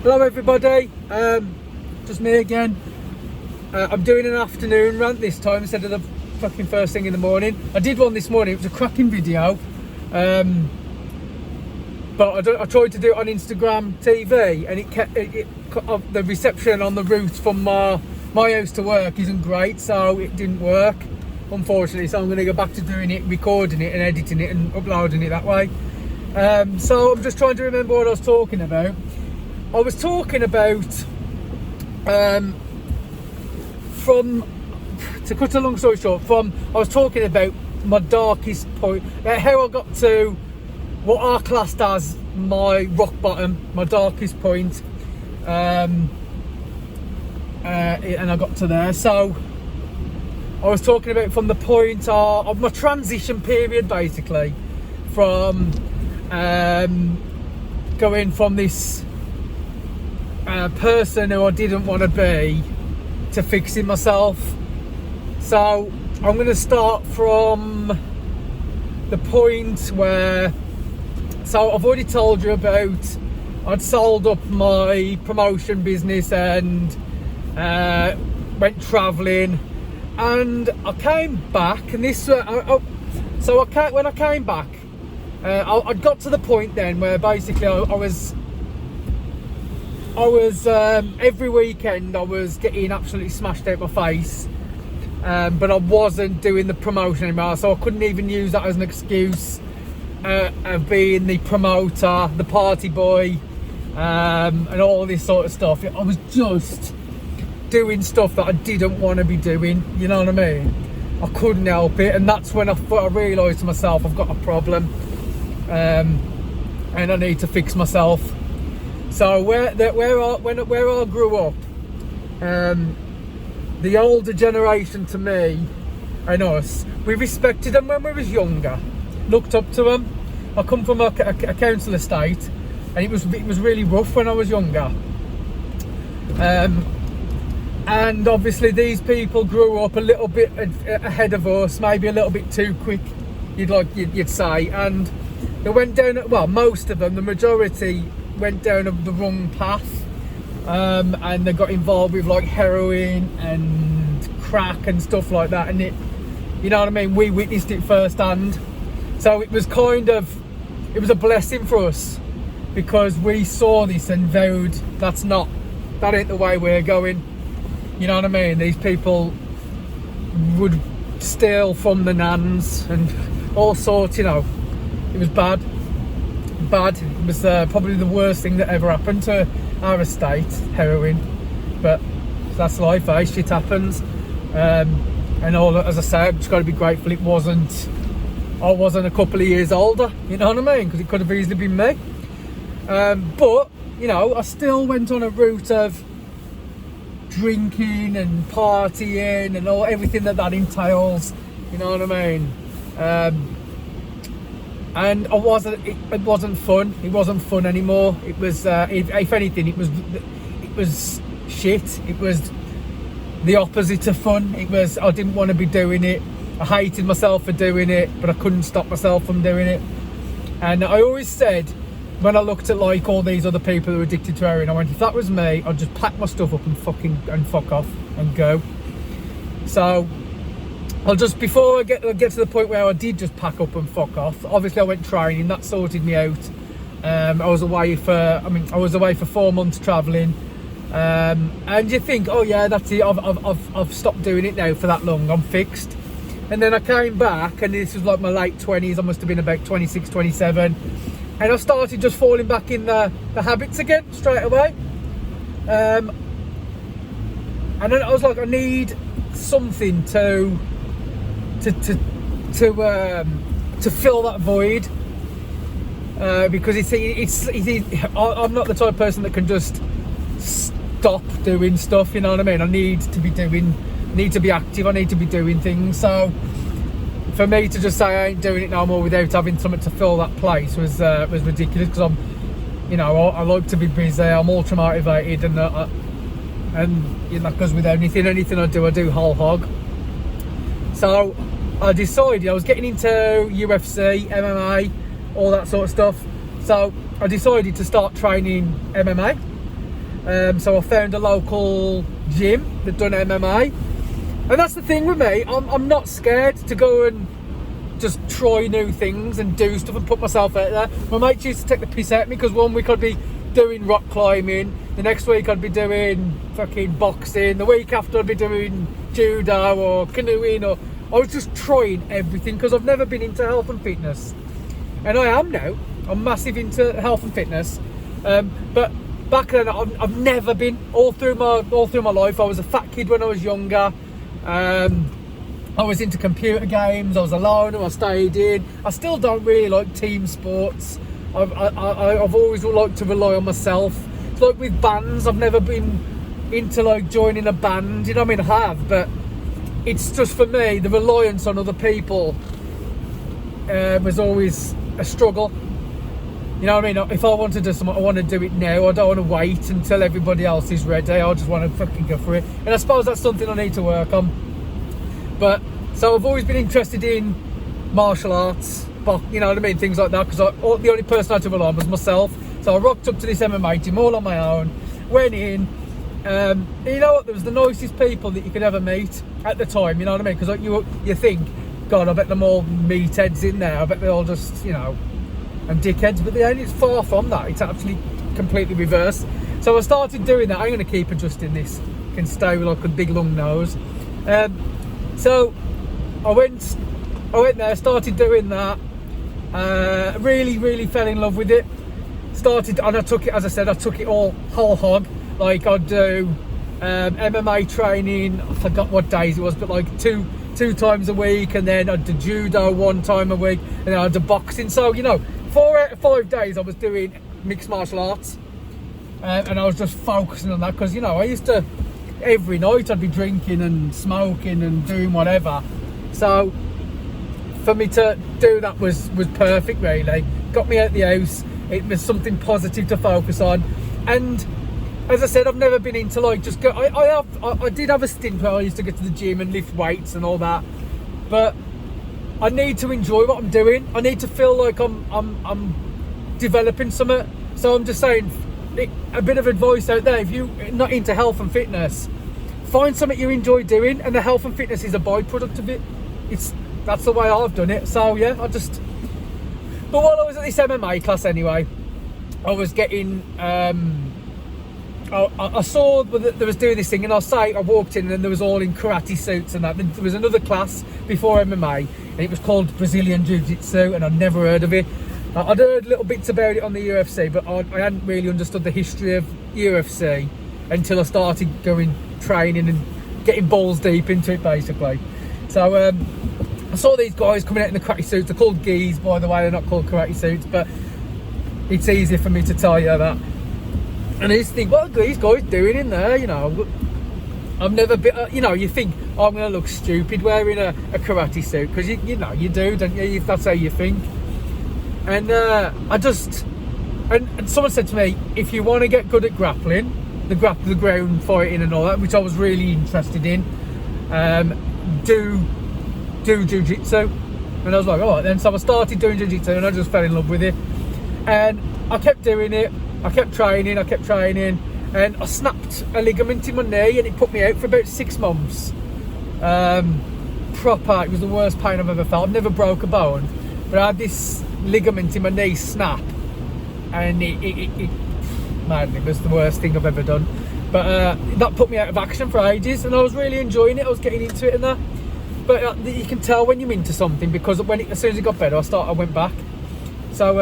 Hello everybody, just me again. I'm doing an afternoon rant this time instead of the fucking first thing in the morning. I did one this morning, it was a cracking video, but I tried to do it on Instagram TV and it kept the reception on the route from my house to work isn't great, so it didn't work unfortunately. So I'm going to go back to doing it, recording it and editing it and uploading it that way. So I'm just trying to remember what I was talking about. I was talking about, to cut a long story short, I was talking about my darkest point, how I got to what I classed as my rock bottom, my darkest point, and I got to there. So I was talking about from the point of my transition period, basically, from going from this person who I didn't want to be to fixing myself. So I'm going to start from the point where, so I've already told you about, I'd sold up my promotion business and went travelling, and I came back, and this when I came back, I got to the point then where basically I was every weekend I was getting absolutely smashed out my face, but I wasn't doing the promotion anymore, so I couldn't even use that as an excuse of being the promoter, the party boy, and all this sort of stuff. I was just doing stuff that I didn't want to be doing, you know what I mean? I couldn't help it, and that's when I realised to myself I've got a problem, and I need to fix myself. So where I grew up, the older generation to me and us, we respected them when we was younger, looked up to them. I come from a council estate, and it was really rough when I was younger. And obviously these people grew up a little bit ahead of us, maybe a little bit too quick, you'd say, and they went down, well, most of them, the majority, went down the wrong path, and they got involved with like heroin and crack and stuff like that, and it, you know what I mean, we witnessed it firsthand. So it was a blessing for us, because we saw this and vowed that ain't the way we're going, you know what I mean. These people would steal from the nans and all sorts, you know. It was bad. It was probably the worst thing that ever happened to our estate, heroin, but that's life, eh? Shit happens, and all. As I say, I've just got to be grateful I wasn't a couple of years older, you know what I mean, because it could have easily been me. But you know, I still went on a route of drinking and partying and everything that entails, you know what I mean. And it wasn't fun. It wasn't fun anymore. It was, if anything, it was shit. It was the opposite of fun. I didn't want to be doing it. I hated myself for doing it, but I couldn't stop myself from doing it. And I always said, when I looked at like all these other people who were addicted to heroin, I went, if that was me, I'd just pack my stuff up and fuck off and go. So I'll just, before I get to the point where I did just pack up and fuck off, obviously I went training, that sorted me out. I was away for 4 months travelling, and you think, oh yeah, that's it, I've stopped doing it now for that long, I'm fixed. And then I came back, and this was like my late 20s, I must have been about 26, 27, and I started just falling back in the habits again straight away. And then I was like, I need something to fill that void, because I'm not the type of person that can just stop doing stuff, you know what I mean. I need to be active, I need to be doing things. So for me to just say I ain't doing it no more without having something to fill that place was ridiculous, because I like to be busy, I'm ultra motivated, and you know, because with anything I do whole hog. So I decided I was getting into UFC, MMA, all that sort of stuff. So I decided to start training MMA. So I found a local gym that done MMA, and that's the thing with me. I'm not scared to go and just try new things and do stuff and put myself out there. My mates used to take the piss out of me because one week I'd be doing rock climbing, the next week I'd be doing fucking boxing, the week after I'd be doing judo or canoeing, or I was just trying everything because I've never been into health and fitness, and I am now. I'm massive into health and fitness, but back then I've never been. All through my life, I was a fat kid when I was younger. I was into computer games. I was alone. I stayed in. I still don't really like team sports. I've always liked to rely on myself. It's like with bands, I've never been into like joining a band. You know what I mean? I have, but it's just for me, the reliance on other people was always a struggle. You know what I mean? If I want to do something, I want to do it now. I don't want to wait until everybody else is ready. I just want to fucking go for it. And I suppose that's something I need to work on. But so I've always been interested in martial arts, but you know what I mean, things like that. Because the only person I had to rely on was myself. So I rocked up to this MMA gym all on my own. Went in. And you know what? There was the nicest people that you could ever meet at the time. You know what I mean? Because you think, God, I bet them all meatheads in there. I bet they're all just, you know, and dickheads, but it's far from that. It's actually completely reversed. So I started doing that. I'm going to keep adjusting this. Can stay with like a big long nose. So I went there, started doing that. Really fell in love with it. Started, and I took it, as I said, I took it all whole hog. Like I'd do MMA training. I forgot what days it was, but like two times a week, and then I'd do judo 1 time a week, and then I'd do boxing. So you know, 4 out of 5 days I was doing mixed martial arts, and I was just focusing on that because you know I used to every night I'd be drinking and smoking and doing whatever. So for me to do that was perfect. Really got me out the house. It was something positive to focus on, and as I said, I've never been into like just go. I did have a stint where I used to go to the gym and lift weights and all that, but I need to enjoy what I'm doing. I need to feel like I'm developing something. So I'm just saying, a bit of advice out there: if you're not into health and fitness, find something you enjoy doing, and the health and fitness is a byproduct of it. That's the way I've done it. So yeah, But while I was at this MMA class anyway, I was getting. I saw that they was doing this thing, and I walked in and there was all in karate suits and that. There was another class before MMA, and it was called Brazilian Jiu-Jitsu, and I'd never heard of it. I'd heard little bits about it on the UFC, but I hadn't really understood the history of UFC until I started going training and getting balls deep into it, basically. So I saw these guys coming out in the karate suits. They're called gis, by the way. They're not called karate suits, but it's easier for me to tell you that. And I just think, what are these guys doing in there? You know, I've never been, you know, you think, oh, I'm going to look stupid wearing a karate suit, because you know, you do, don't you? That's how you think. And and someone said to me, if you want to get good at grappling, the ground fighting and all that, which I was really interested in, do jiu-jitsu. And I was like, all right then. So I started doing jiu-jitsu, and I just fell in love with it. And I kept doing it. I kept training, and I snapped a ligament in my knee, and it put me out for about 6 months. It was the worst pain I've ever felt. I've never broke a bone, but I had this ligament in my knee snap, and man, it was the worst thing I've ever done. But that put me out of action for ages, and I was really enjoying it. I was getting into it and that. But you can tell when you're into something, because as soon as it got better, I went back. So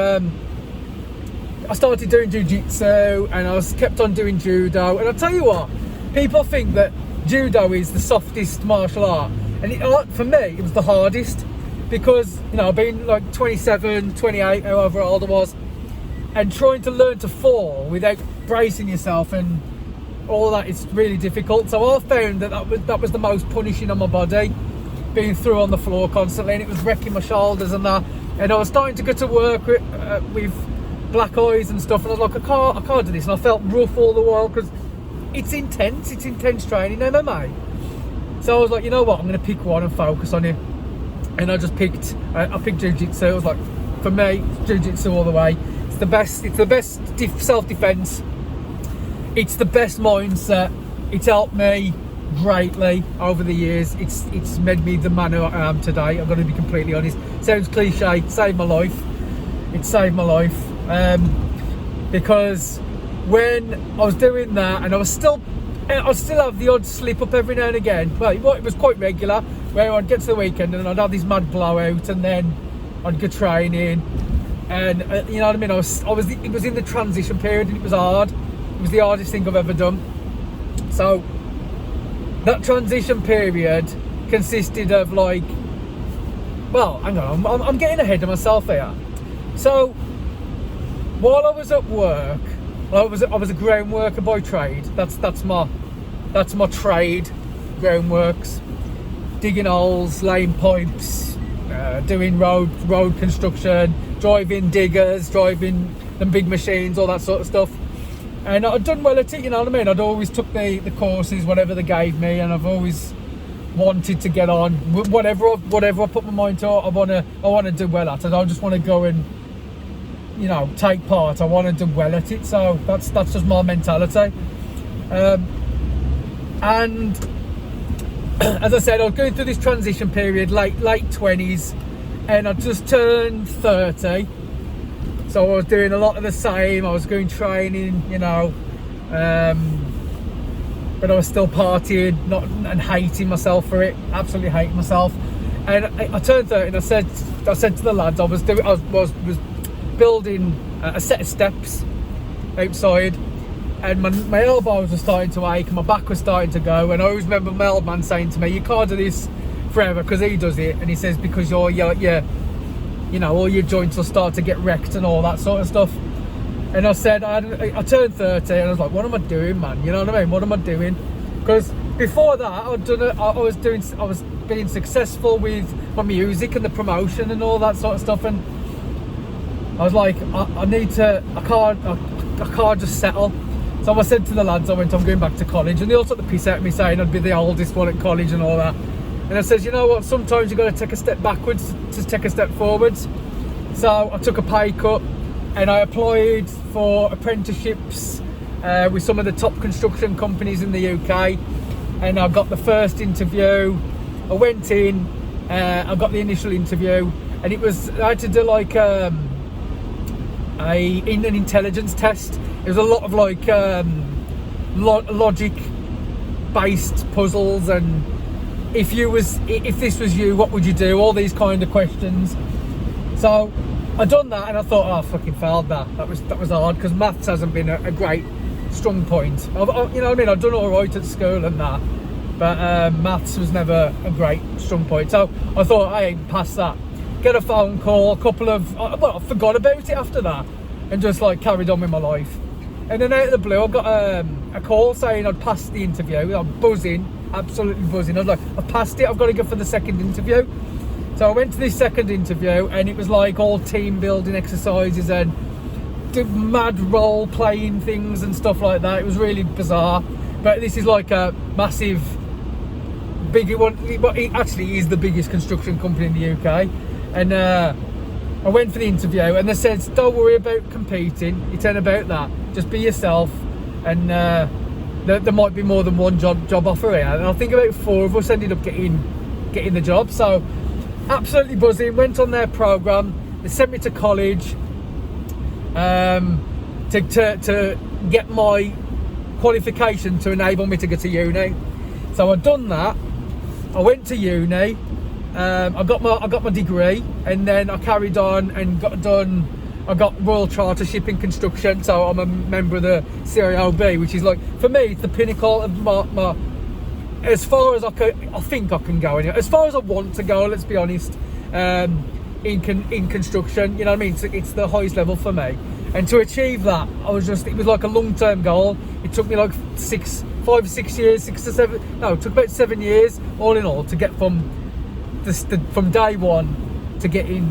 I started doing jiu-jitsu, and I kept on doing judo. And I'll tell you what, people think that judo is the softest martial art, and for me it was the hardest, because you know, I've been like 27, 28, however old I was, and trying to learn to fall without bracing yourself and all that is really difficult. So I found that was the most punishing on my body, being through on the floor constantly, and it was wrecking my shoulders and that. And I was starting to go to work with black eyes and stuff, and I was like, I can't do this, and I felt rough all the while, because it's intense training, MMA. So I was like, you know what, I'm going to pick one and focus on it. And I just picked jiu-jitsu. I was like, for me, jiu-jitsu all the way. It's the best self-defense. it's the best mindset. It's helped me greatly over the years. It's made me the man who I am today. I'm going to be completely honest. Sounds cliche, saved my life. It saved my life, because when I was doing that, and I still have the odd slip up every now and again. Well, it was quite regular, where I'd get to the weekend and I'd have this mad blowout, and then I'd go training, and you know what I mean. It was in the transition period, and it was hard. It was the hardest thing I've ever done. So that transition period consisted of like, well, hang on, I'm getting ahead of myself here. So while I was at work, I was a ground worker by trade. That's my trade, groundworks, digging holes, laying pipes, doing road construction, driving diggers, driving them big machines, all that sort of stuff. And I'd done well at it, you know what I mean. I'd always took the courses, whatever they gave me, and I've always wanted to get on whatever I put my mind to. I want to do well at it. I just want to go and, you know, take part. I want to do well at it. So that's just my mentality. And as I said, I was going through this transition period, late 20s, and I just turned 30. So I was doing a lot of the same. I was going training, you know, but I was still partying, and hating myself for it. Absolutely hating myself. And I turned 30, and I said to the lads, I was building a set of steps outside, and my elbows were starting to ache, and my back was starting to go. And I always remember my old man saying to me, "You can't do this forever," because he does it, and he says, because you know, all your joints will start to get wrecked and all that sort of stuff. And I said, I turned 30, and I was like, what am I doing, man? You know what I mean? What am I doing? Because before that, I was being successful with my music and the promotion and all that sort of stuff. And I was like, I can't just settle. So I said to the lads, I'm going back to college, and they all took the piss out of me, saying I'd be the oldest one at college and all that. And I said, you know what, sometimes you've got to take a step backwards to take a step forwards. So I took a pay cut, and I applied for apprenticeships with some of the top construction companies in the UK, and I got the first interview. I went in, I got the initial interview, and I had to do like an intelligence test. It was a lot of like logic based puzzles, and if this was you, what would you do? All these kind of questions. So I done that, and I thought, oh, I fucking failed that. That was hard, because maths hasn't been a great strong point. You know what I mean? I've done all right at school and that, but maths was never a great strong point. So I thought, I ain't past that. Get a phone call, I forgot about it after that, and just like carried on with my life. And then out of the blue, I got a call saying I'd passed the interview. I'm buzzing, absolutely buzzing. I was like, I've passed it, I've got to go for the second interview. So I went to this second interview, and it was like all team building exercises and mad role playing things and stuff like that. It was really bizarre. But this is like a massive, big one. But it actually is the biggest construction company in the UK. And I went for the interview, and they said, don't worry about competing. It ain't about that. Just be yourself, and there might be more than one job offer here. And I think about 4 of us ended up getting the job. So absolutely buzzing. Went on their program. They sent me to college to get my qualification to enable me to go to uni. So I'd done that. I went to uni. I got my degree, and then I carried on and I got Royal Chartership in construction, so I'm a member of the CIOB, which is like, for me, it's the pinnacle of my as far as I think I can go, as far as I want to go, let's be honest, in construction, you know what I mean? It's the highest level for me, and to achieve that, it was like a long-term goal. It took me like 5 or 6 years, it took about 7 years all in all to get from day one to get in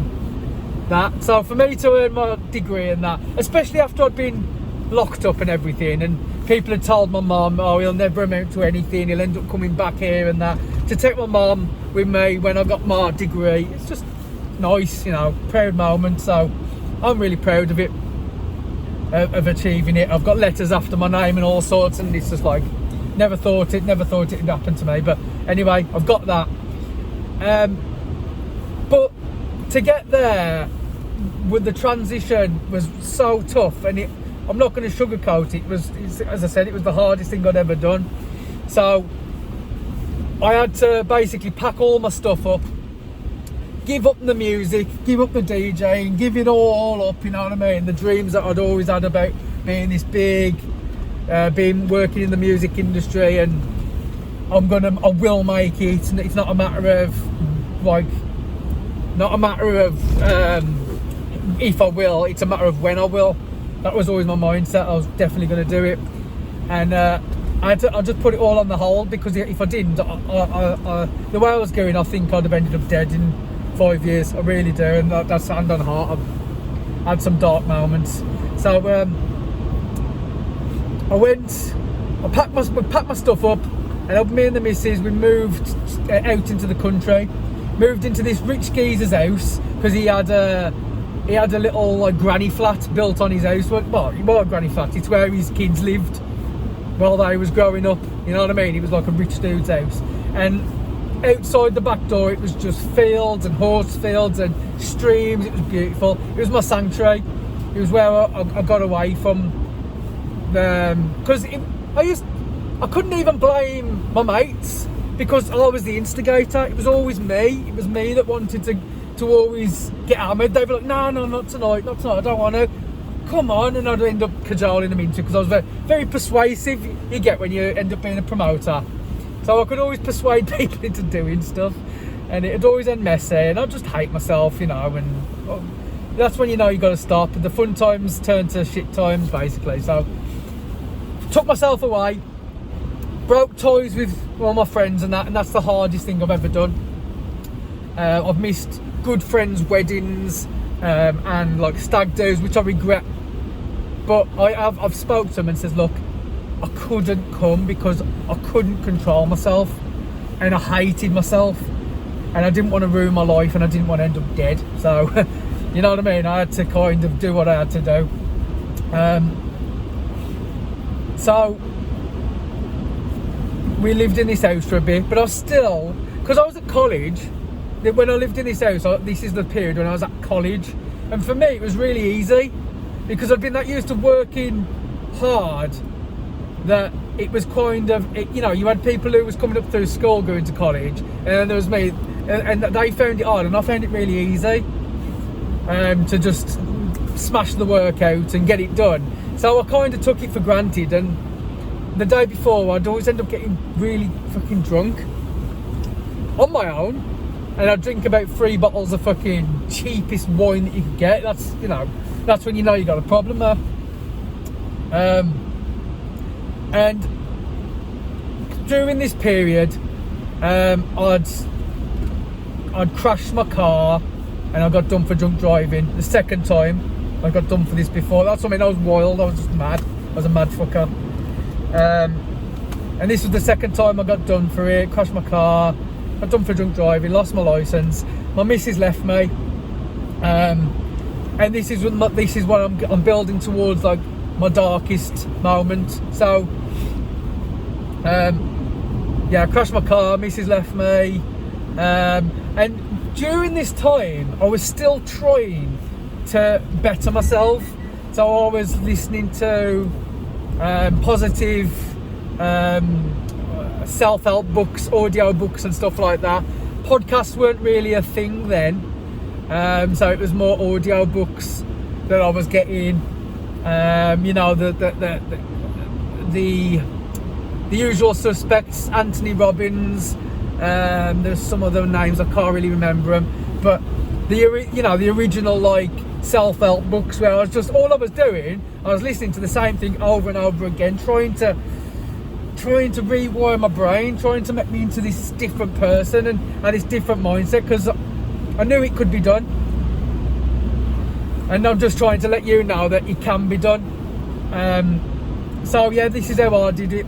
that. So for me to earn my degree and that, especially after I'd been locked up and everything, and people had told my mum, oh, he'll never amount to anything, he'll end up coming back here and that, to take my mum with me when I got my degree, it's just nice, you know, proud moment. So I'm really proud of it. of achieving it. I've got letters after my name and all sorts, and it's just like never thought it'd happen to me. But anyway, I've got that. But to get there with the transition was so tough, and I'm not going to sugarcoat it. As I said, it was the hardest thing I'd ever done. So I had to basically pack all my stuff up, give up the music, give up the DJing, give it all up, you know what I mean? The dreams that I'd always had about being this big, being working in the music industry, and I will make it. And it's not a matter of if I will, it's a matter of when I will. That was always my mindset. I was definitely going to do it, and I just put it all on the hold, because if I didn't, the way I was going, I think I'd have ended up dead in 5 years. I really do, and that's hand on heart. I've had some dark moments. So I packed my stuff up, and me and the missus, we moved out into the country, moved into this rich geezer's house, because he had a little like granny flat built on his house. Well, it wasn't a granny flat, it's where his kids lived while they was growing up, you know what I mean? It was like a rich dude's house, and outside the back door it was just fields and horse fields and streams. It was beautiful. It was my sanctuary. It was where I got away from because I couldn't even blame my mates, because I was the instigator. It was always me. It was me that wanted to always get hammered. They'd be like, no, not tonight, I don't want to. Come on. And I'd end up cajoling them into it, because I was very, very persuasive. You get when you end up being a promoter. So I could always persuade people into doing stuff, and it'd always end messy, and I'd just hate myself, you know. And that's when you know you got to stop. The fun times turn to shit times, basically. So took myself away, broke ties with all my friends, and that's the hardest thing I've ever done. I've missed good friends' weddings and like stag do's, which I regret. But I've spoke to them and said, look, I couldn't come because I couldn't control myself, and I hated myself, and I didn't want to ruin my life, and I didn't want to end up dead. So you know what I mean? I had to kind of do what I had to do. So we lived in this house for a bit, but I was still, because I was at college when I lived in this house. This is the period when I was at college, and for me it was really easy, because I'd been that used to working hard that it was kind of, you know, you had people who was coming up through school going to college, and then there was me, and they found it hard, and I found it really easy to just smash the work out and get it done. So I kind of took it for granted, and the day before I'd always end up getting really fucking drunk on my own, and I'd drink about 3 bottles of fucking cheapest wine that you could get. That's, you know, that's when you know you got a problem there. And during this period, I'd crashed my car, and I got done for drunk driving. The second time I got done for this before. That's what I mean. I was wild. I was just mad. I was a mad fucker. And this was the second time I got done for it. Crashed my car, got done for drunk driving, lost my license. My missus left me, and this is what I'm building towards, like my darkest moment. So yeah, I crashed my car, missus left me, and during this time I was still trying to better myself. So I was listening to positive self-help books, audio books and stuff like that. Podcasts weren't really a thing then, so it was more audio books that I was getting. You know, the usual suspects, Anthony Robbins. There's some other names I can't really remember them, but the original like self-help books, where I was just, all I was doing, I was listening to the same thing over and over again, trying to rewire my brain, trying to make me into this different person and this different mindset, because I knew it could be done. And I'm just trying to let you know that it can be done. So yeah, this is how I did it.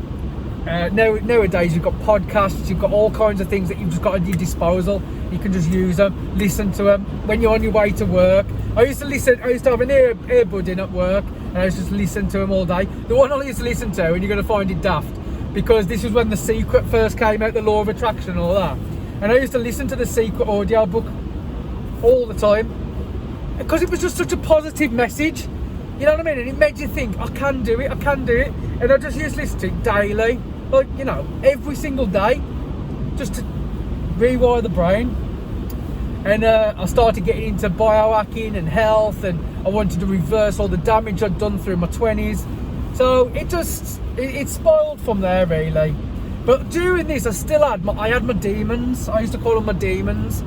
nowadays you've got podcasts, you've got all kinds of things that you've just got at your disposal. You can just use them, listen to them when you're on your way to work. I used to have an earbud in at work, and I used to just listen to them all day. The one I used to listen to, and you're going to find it daft, because this was when The Secret first came out, the law of attraction and all that. And I used to listen to The Secret audio book all the time, because it was just such a positive message. You know what I mean? And it made you think, I can do it. And I just used to listen to it daily, like, you know, every single day, just to rewire the brain. And I started getting into biohacking and health, and I wanted to reverse all the damage I'd done through my 20s. So it spoiled from there, really. But during this, I had my demons. I used to call them my demons.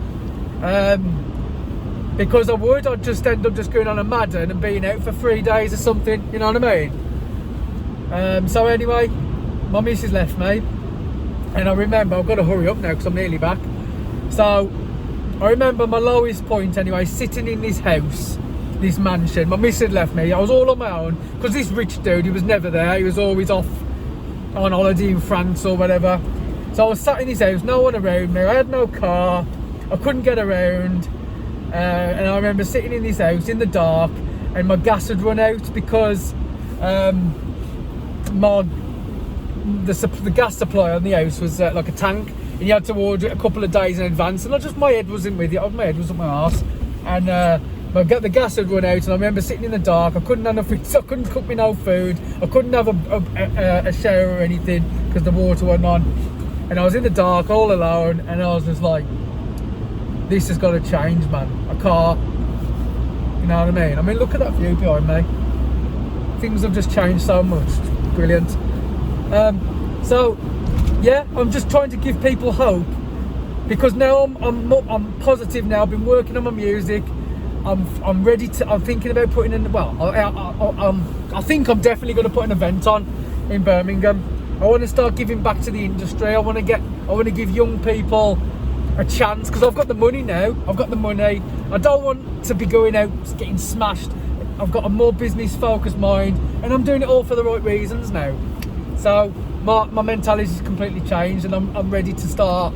Because I'd just end up just going on a Madden and being out for 3 days or something, you know what I mean? So anyway, my missus left me, and I remember, I've got to hurry up now because I'm nearly back. So I remember my lowest point anyway, sitting in this house, this mansion. My missus left me, I was all on my own, because this rich dude, he was never there, he was always off on holiday in France or whatever. So I was sat in his house, no one around me, I had no car, I couldn't get around. And I remember sitting in this house in the dark, and my gas had run out because the gas supply on the house was like a tank, and you had to order it a couple of days in advance. And my head wasn't with it, my head was up my arse, and the gas had run out. And I remember sitting in the dark. I couldn't have nothing, I couldn't cook me no food. I couldn't have a shower or anything because the water wasn't on. And I was in the dark all alone, and I was just like, this has got to change, man. I can't, you know what I mean? I mean, look at that view behind me. Things have just changed so much. It's brilliant. So, yeah, I'm just trying to give people hope, because now I'm positive now. I've been working on my music. I'm ready to. I'm thinking about putting in. Well, I think I'm definitely going to put an event on in Birmingham. I want to start giving back to the industry. I want to give young people a chance, because I've got the money now. I've got the money. I don't want to be going out getting smashed. I've got a more business focused mind, and I'm doing it all for the right reasons now. So my mentality has completely changed, and I'm ready to start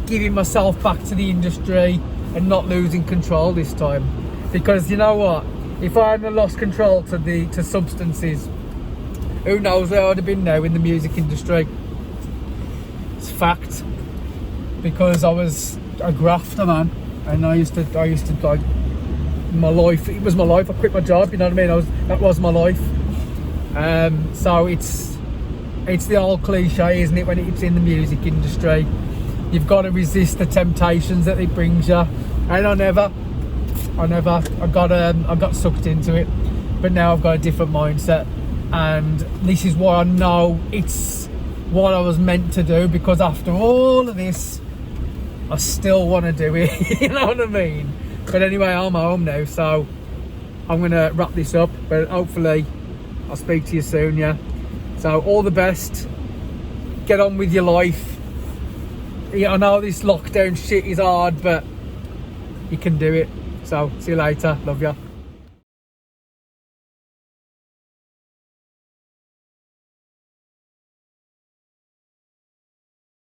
giving myself back to the industry and not losing control this time. Because you know what, if I hadn't lost control to substances, who knows where I'd have been now in the music industry. It's fact. Because I was a grafter, man, and I used to like, my life, it was my life. I quit my job, you know what I mean? That was my life. So it's the old cliche, isn't it, when it's in the music industry? You've got to resist the temptations that it brings you. And I got sucked into it, but now I've got a different mindset, and this is why I know it's what I was meant to do, because after all of this, I still want to do it. You know what I mean? But anyway, I'm home now, so I'm going to wrap this up, but hopefully I'll speak to you soon, yeah? So all the best. Get on with your life. Yeah, I know this lockdown shit is hard, but you can do it. So see you later. Love ya.